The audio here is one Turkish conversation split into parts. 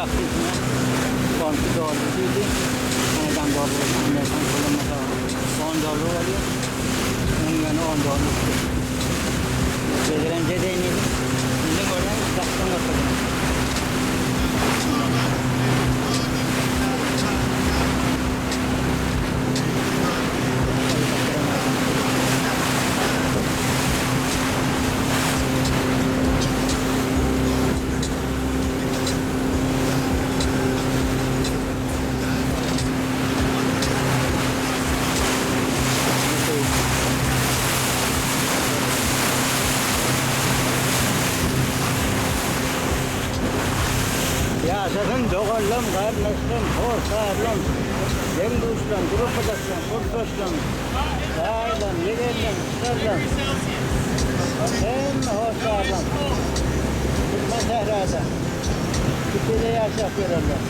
yaptık mı? Komşu doğrultuydu. Neden doğrultu? Amerikan kullanması $10 oluyor. Onun yanı $10. Bedirence değiniydi. Şimdi oradan uzaktan bakıyorum. Yaşasın doğallım, karnışlım, horsarlım, denguşlum, grupadaşlım, kurtaşlım, sağırlım, yegerlim, sarlım, hem horsarlım, Türkmen Sehra'da, Türkiye'de yaşak verirler.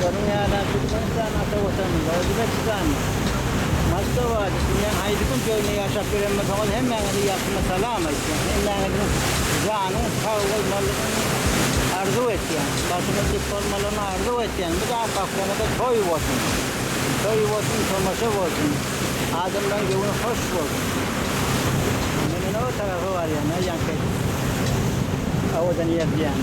Onun yanına Türkmenistan Atavatanı'nda, Özbekistan'da, Mazda Vadisi'nden Hayduk'un köyüne yaşak verilmek ama hemen yapma salam etsin. Hemen canı, sağlık, malının arzu etken, basımızı formalarını arzu etken, bir daha kalkmada toy olsun. Toy olsun, toması olsun. Adımdan gövünü hoş olsun. Benim o tarafı var yani, yankı. Avudan yer diyen.